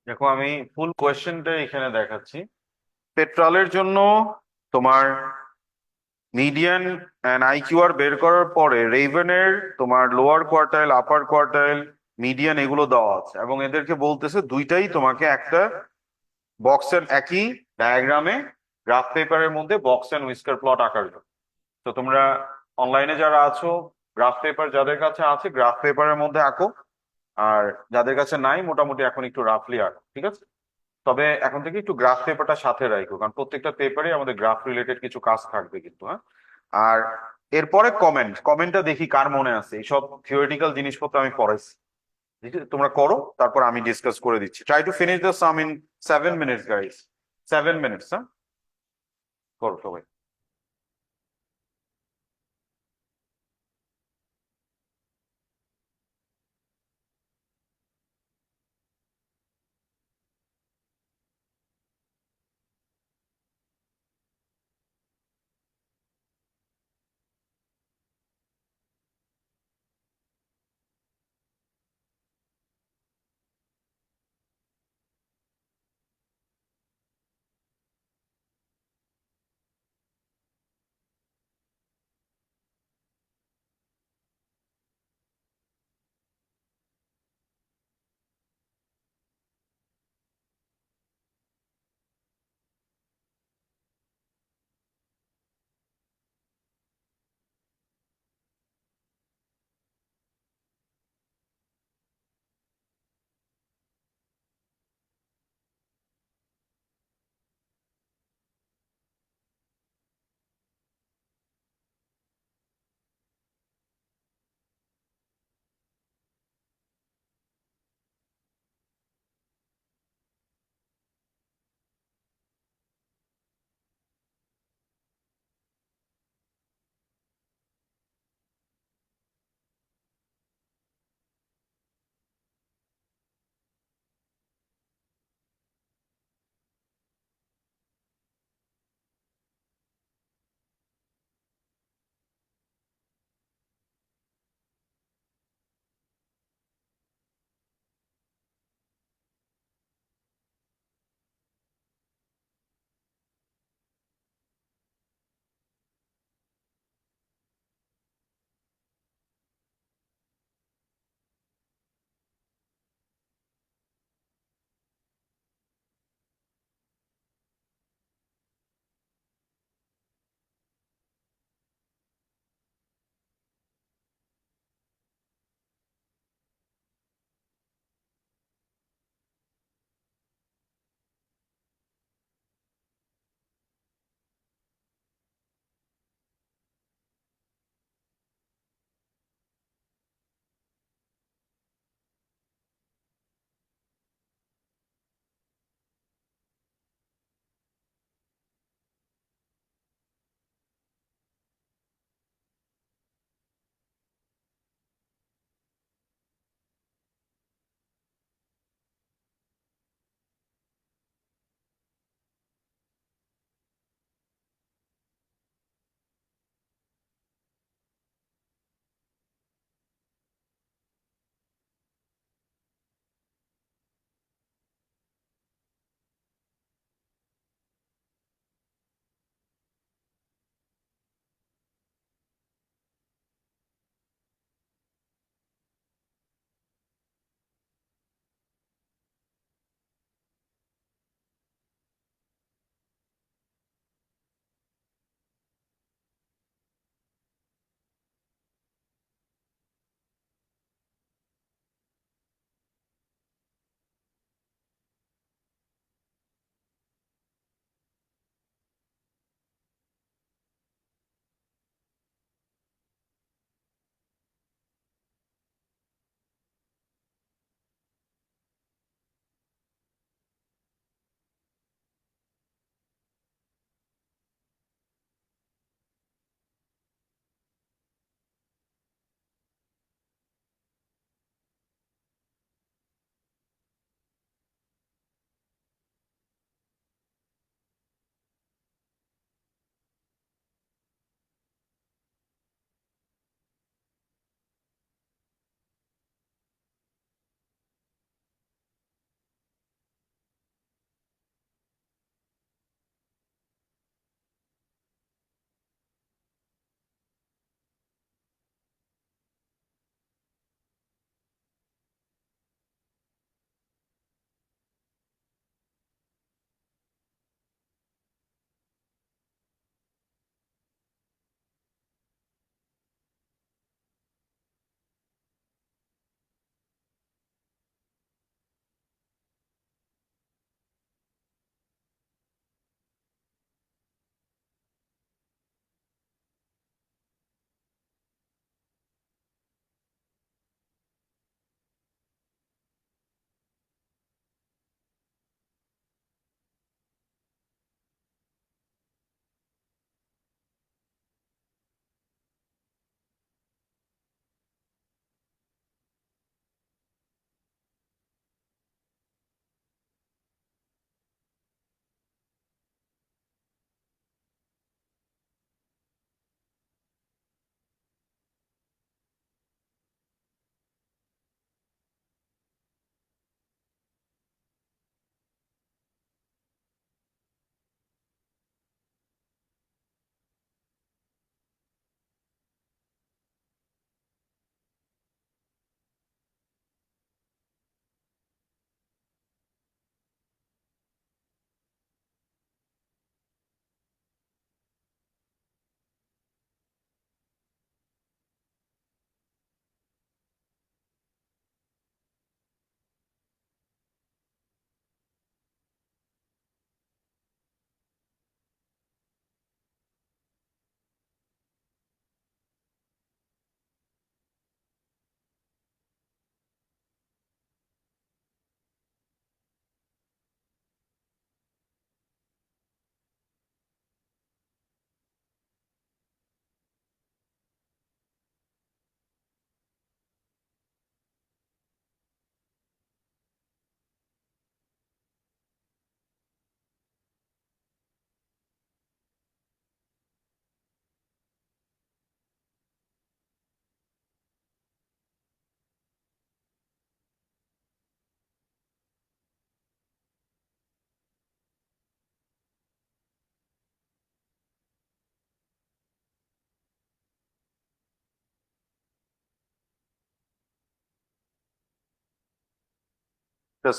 দেখো আমি ফুল কোয়েশ্চেনটা এখানে দেখাচ্ছি। পেট্রোলের জন্য তোমার মিডিয়ান এন্ড আইকিউআর বের করার পরে রেভেনের তোমার লোয়ার কোয়ার্টাইল, আপার কোয়ার্টাইল, মিডিয়ান এগুলো দেওয়া আছে, এবং এদেরকে বলতেছে দুইটাই তোমাকে একটা বক্সের একই ডায়াগ্রামে গ্রাফ পেপারের মধ্যে বক্স এন্ড হুইস্কার প্লট আঁকার জন্য। তো তোমরা অনলাইনে যারা আছো, গ্রাফ পেপার যাদের কাছে আছে গ্রাফ পেপারের মধ্যে আঁকো, আর যাদের কাছে নাই মোটামুটি এখন একটু রাফলি আঁকো, ঠিক আছে। তবে এখন থেকে একটু গ্রাফ পেপারটা সাথে রাখো, কারণ প্রত্যেকটা পেপারে আমাদের গ্রাফ রিলেটেড কিছু কাজ থাকবে কিন্তু, হ্যাঁ। আর এরপরে কমেন্টটা দেখি কার মনে আছে, এইসব থিওরিটিক্যাল জিনিসপত্র আমি পড়াইছি, ঠিক আছে? তোমরা করো, তারপর আমি ডিসকাস করে দিচ্ছি। Try to finish the sum in 7 minutes guys. 7 minutes, হ্যাঁ। করো সবাই।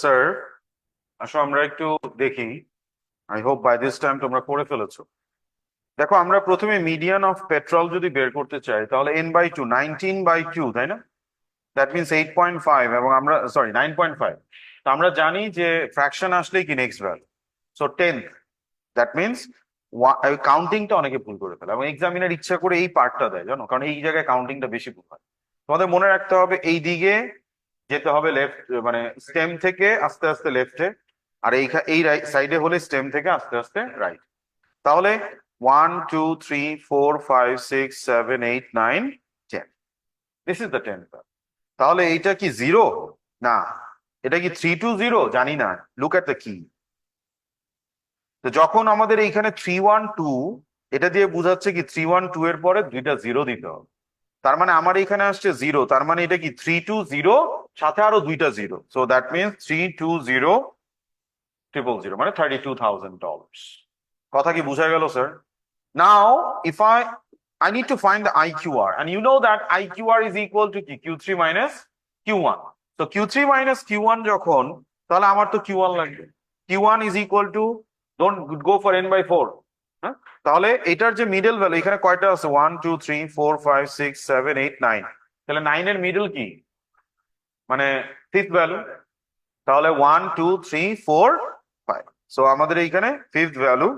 স্যার আসো আমরা একটু দেখি, I hope by this time তোমরা করে ফেলেছো। দেখো আমরা প্রথমে মিডিয়ান অফ পেট্রোল যদি বের করতে চাই তাহলে n/2 19/2, তাই না? দ্যাট মিনস 8.5, এবং আমরা সরি 9.5। তো আমরা জানি যে ফ্র্যাকশন আসলেই কি next value, so 10th। That means কাউন্টিংটা অনেকে ভুল করে ফেলে এবং এক্সামিনার ইচ্ছা করে এই পার্টটা দেয়, জানো, কারণ এই জায়গায় কাউন্টিংটা বেশি ভুল হয়। তোমাদের মনে রাখতে হবে এই দিকে যেতে হবে লেফট, মানে স্টেম থেকে আস্তে আস্তে লেফটে, আর এই সাইডে হলে স্টেম থেকে আস্তে আস্তে রাইট। তাহলে 1 2 3 4 5 6 7 8 9 10, দিস ইজ দ্য 10th। তাহলে এইটা কি জিরো? না। এটা কি 320? জানি না, লুক এট দ্য কি। তো যখন আমাদের এইখানে 312, এটা দিয়ে বোঝাচ্ছে কি 312 এর পরে দুইটা জিরো দিতে হবে। তার মানে আমার এখানে আসছে জিরো, তার মানে এটা কি 320 সাথে আরো দুইটা জিরো, সো দ্যাট মিনস 320,000, মানে $32,000। কথা কি বুঝা গেল sir? Now if I need to find the IQR, and you know that IQR is equal to কি Q3 minus Q1। তো Q3 minus Q1 যখন, তাহলে আমার তো Q1 লাগবে। Q1 is equal to, don't go for n/4, হ্যাঁ? তাহলে এটার যে মিডল ভ্যালু এখানে কয়টা আছে? 1 2 3 4 5 6 7 8 9। তাহলে 9 এর মিডল কি, মানে ফিফথ ভ্যালু। তাহলে 1 2 3 4 5, সো আমাদের এইখানে ফিফথ ভ্যালু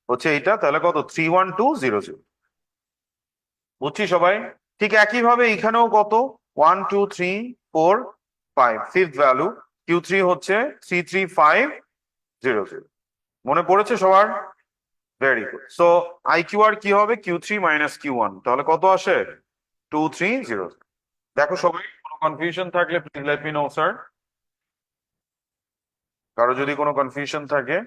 হচ্ছে এইটা। তাহলে কত? 31200। বুঝছি সবাই? ঠিক একইভাবে এখানেও কত? 1 2 3 4 5, ফিফথ ভ্যালু। Q3 হচ্ছে 33500। মনে পড়েছে সবার? Very good. সো IQR কি হবে? Q3 minus Q1, তাহলে কত আসে? 230। দেখো সবাই, কোনো কনফিউশন থাকলে please let me no sir. কারো যদি কোনো কনফিউশন থাকে।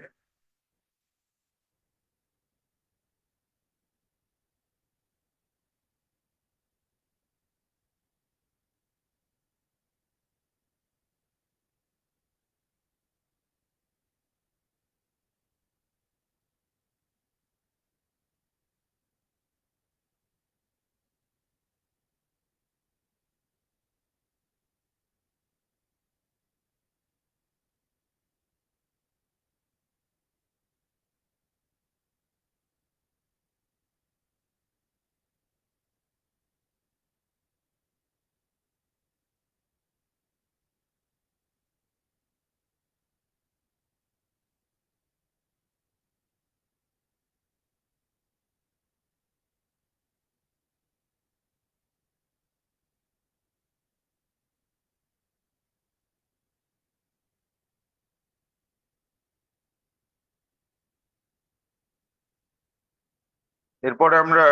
এরপরে আমরা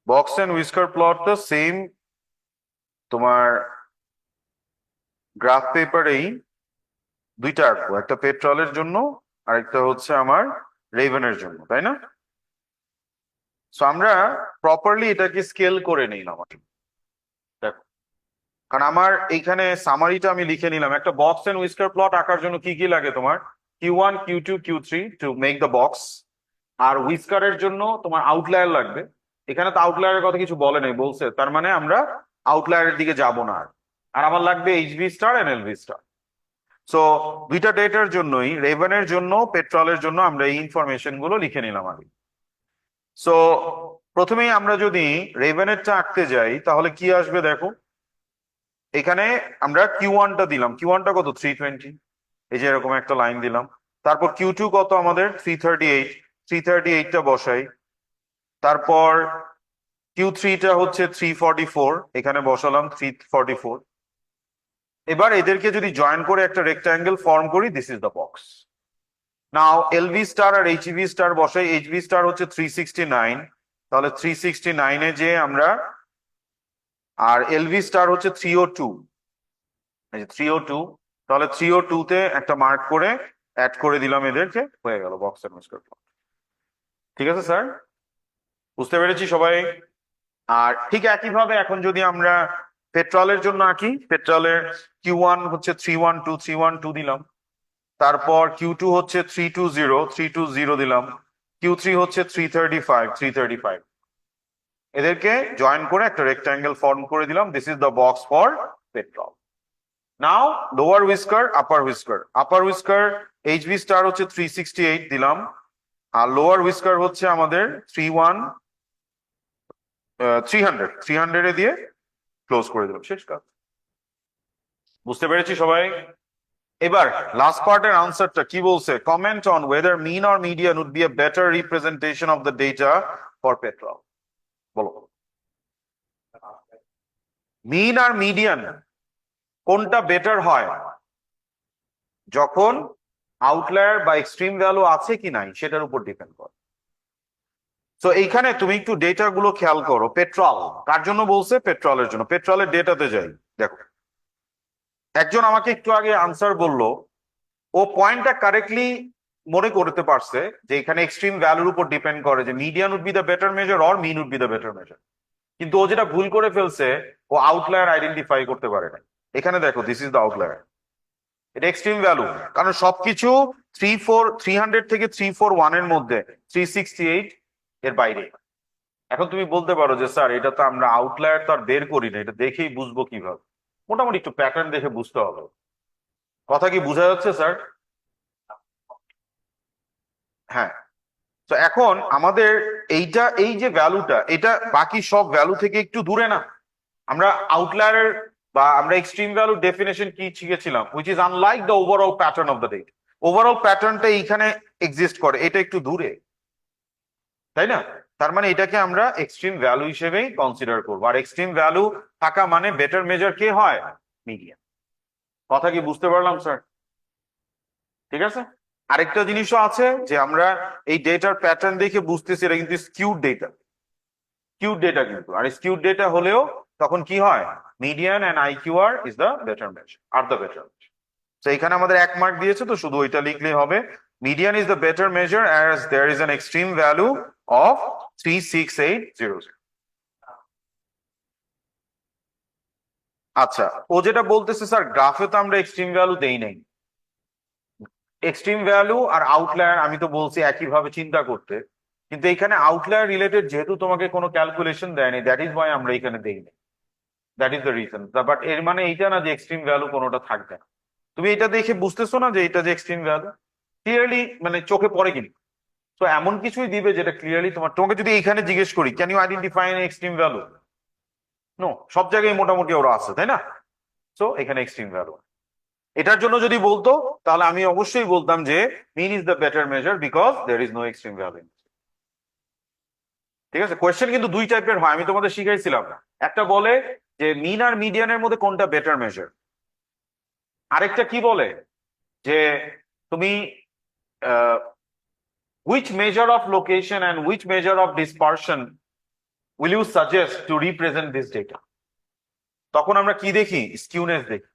বক্স এন্ড হুইস্কার প্লটটা সেম তোমার গ্রাফ পেপারেই দুইটা আঁকবো, একটা পেট্রোলের জন্য আর একটা হচ্ছে আমার রেভেনের জন্য, তাই না? সো আমরা প্রপারলি এটাকে স্কেল করে নিলাম। দেখো, কারণ আমার এইখানে সামারিটা আমি লিখে নিলাম। একটা বক্স এন্ড হুইস্কার প্লট আঁকার জন্য কি কি লাগে তোমার? Q1 Q2 Q3 to make the box. আর হুইস্কারের জন্য তোমার আউটলায়ার লাগবে। এখানে তো আউটলায়ারের কথা কিছু বলে নাই, বলছে তার মানে আমরা আউটলায়ারের দিকে যাব না। আর আমার লাগবে HV star and LV star. So দুইটা ডেটার জন্যই, রেভেনের জন্য পেট্রোলের জন্য, আমরা এই ইনফরমেশন গুলো লিখে নিলাম আগে। সো প্রথমেই আমরা যদি রেভেনেরটা আঁকতে যাই তাহলে কি আসবে দেখো। এখানে আমরা Q1টা দিলাম, Q1টা কত? 320। এই যে এরকম একটা লাইন দিলাম। তারপর Q2 কত আমাদের? 338, 338টা বসাই। তারপর Q3টা হচ্ছে 344, এখানে বসালাম 344। এবার এদেরকে যদি জয়েন করে একটা রেক্টাঙ্গেল ফর্ম করি, this is the box. Now LV star আর HV স্টার বসাই। HV স্টার হচ্ছে 369, তাহলে 369 যে আমরা, আর LV স্টার হচ্ছে 302, এই যে 302, তাহলে 302 তে একটা মার্ক করে অ্যাড করে দিলাম এদেরকে, হয়ে গেল বক্স এন্ড হুইস্কার প্লট। ঠিক আছে স্যার? বুঝতে পেরেছি সবাই? আর ঠিক একইভাবে এখন যদি আমরা পেট্রোলের জন্য আঁকি, পেট্রোলের Q1 হচ্ছে 312 দিলাম। তারপর Q2 হচ্ছে 320 দিলাম। Q3 হচ্ছে 335। এদেরকে জয়েন করে একটা রেক্টাঙ্গেল ফর্ম করে দিলাম। This is the box for petrol. Now lower whisker upper whisker, upper whisker HV star হচ্ছে 368 দিলাম, আর লোয়ার হুইস্কার হচ্ছে আমাদের 300 এ দিয়ে ক্লোজ করে দিলাম, শেষ কাজ। বুঝতে পেরেছি সবাই? এবার লাস্ট পার্টের আনসারটা কি বলছে, comment on whether mean or median would be a better representation of the data for petrol. বলো, মিন আর মিডিয়ান কোনটা বেটার হয় যখন আউটলায়ার বা এক্সট্রিম ভ্যালু আছে কি নাই সেটার উপর ডিপেন্ড করে। তো এইখানে তুমি একটু ডেটা গুলো খেয়াল করো। পেট্রোল কার জন্য বলছে? পেট্রোলের জন্য। পেট্রোলের ডেটাতে যাই, দেখো একজন আমাকে একটু আগে আনসার বললো, ও পয়েন্টটা কারেক্টলি মনে করতে পারছে যে এখানে এক্সট্রিম ভ্যালুর উপর ডিপেন্ড করে যে median would be the better measure or mean would be the better measure. কিন্তু ও যেটা ভুল করে ফেলছে, ও আউটলায়ার আইডেন্টিফাই করতে পারে না। এখানে দেখো, দিস ইজ দ্য আউটলায়ার, এটা এক্সট্রিম ভ্যালু, কারণ সবকিছু 300 থেকে 341 এর মধ্যে, 368 এর বাইরে। এখন তুমি বলতে পারো যে স্যার এটা তো আমরা আউটলায়ার তো আর বের করি না, এটা দেখেই বুঝবো কিভাবে? মোটামুটি একটু প্যাটার্ন দেখে বুঝতে হবে। কথা কি বোঝা যাচ্ছে স্যার? হ্যাঁ। তো এখন আমাদের এইটা, এই যে ভ্যালুটা, এটা বাকি সব ভ্যালু থেকে একটু দূরে না? আমরা আউটলায়ারের বা আমরা এক্সট্রিম ভ্যালু ডেফিনেশন কি শিখেছিলাম, which is unlike the overall pattern of the data. Overall প্যাটার্নটা এইখানে এক্সিস্ট করে, এটা একটু দূরে, তাই না? তার মানে এটাকে আমরা এক্সট্রিম ভ্যালু হিসেবেই কনসিডার করবো। আর এক্সট্রিম ভ্যালু থাকা মানে বেটার মেজার কে হয়? মিডিয়ান। কথা কি বুঝতে পারলাম স্যার? ঠিক আছে। আরেকটা জিনিসও আছে যে আমরা এই ডেটার প্যাটার্ন দেখে বুঝতেছি এটা কিন্তু স্কিউড ডেটা, স্কিউড ডেটা কিন্তু। আর স্কিউড ডেটা হলেও তখন কি হয়? Median and IQR is the better measure, are the better measure. তো এখানে আমাদের 1 মার্ক দিয়েছে, তো শুধু ওইটা লিখলেই হবে। Median is the better measure as there is an extreme value of 36800। আচ্ছা, ও যেটা বলতেছে স্যার গ্রাফে তো আমরা এক্সট্রিম ভ্যালু দেই নাই। এক্সট্রিম ভ্যালু আর আউটলায়ার আমি তো বলছি একইভাবে চিন্তা করতে, কিন্তু এখানে আউটলায়ার রিলেটেড যেহেতু তোমাকে কোনো ক্যালকুলেশন দেয়নি, দ্যাট ইজ ওয়াই আমরা এখানে দেইনি। That is the reason. But এর মানে এইটা না যে এক্সট্রিম ভ্যালু কোনোটা থাকবে না। তুমি এটা দেখে বুঝতেছো না যে এটা যে এক্সট্রিম ভ্যালু ক্লিয়ারলি মানে চোখে পড়ে কিনা? তো এমন কিছুই দিবে যেটা ক্লিয়ারলি তোমাকে যদি এখানে জিজ্ঞেস করি can you identify an extreme value, no, সব জায়গায় মোটামুটি ওরা আছে, তাই না? সো এখানে এক্সট্রিম ভ্যালু। এটার জন্য যদি বলতো তাহলে আমি অবশ্যই বলতাম যে mean is the better measure because there is no extreme value. ঠিক আছে। কোয়েশ্চেন কিন্তু দুই টাইপের হয়, আমি তোমাদের শিখাইছিলাম। একটা বলে যে মিন আর মিডিয়ানের মধ্যে কোনটা বেটার মেজার, আরেকটা কি বলে যে তুমি which measure of location and which measure of dispersion will you suggest to represent this data। তখন আমরা কি দেখি? স্কিউনেস দেখি।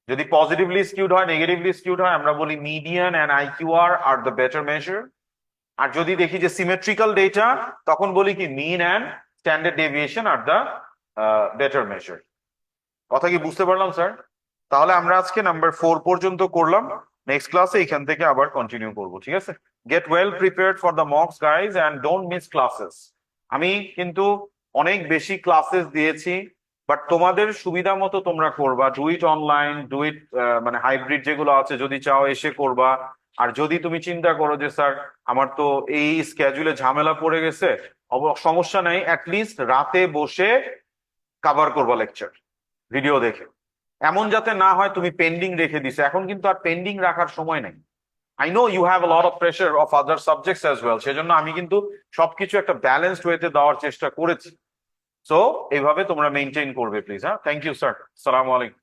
যদি পজিটিভলি স্কিউড হয়, নেগেটিভলি স্কিউড হয়, আমরা বলি median and IQR are the better measure. আর যদি দেখি যে সিমেট্রিক্যাল ডেটা, তখন বলি কি mean and standard deviation are the better measure. কথা কি বুঝতে পারলাম স্যার? তাহলে আমরা আজকে নাম্বার 4 পর্যন্ত করলাম, নেক্সট ক্লাসে এখান থেকে আবার কন্টিনিউ করব। ঠিক আছে। Get well prepared for the mocks guys and don't miss classes. আমি কিন্তু অনেক বেশি ক্লাসেস দিয়েছি, বাট তোমাদের সুবিধা মতো তোমরা করবা। Do it online, do it মানে হাইব্রিড যেগুলো আছে যদি চাও এসে করবা। আর যদি তুমি চিন্তা করো যে স্যার আমার তো এই স্কেজুলে ঝামেলা পড়ে গেছে, সমস্যা নেই, অ্যাটলিস্ট রাতে বসে কভার করবা লেকচার ভিডিও দেখে। এমন যাতে না হয় তুমি পেন্ডিং রেখে দিছো। এখন কিন্তু আর পেন্ডিং রাখার সময় নেই। I know you have a lot of pressure of other subjects as well, সেজন্য আমি কিন্তু সবকিছু একটা ব্যালেন্সড ওয়েতে দেওয়ার চেষ্টা করেছি। সো এইভাবে তোমরা মেনটেন করবে প্লিজ। হ্যাঁ, থ্যাংক ইউ স্যার, আসসালামু আলাইকুম।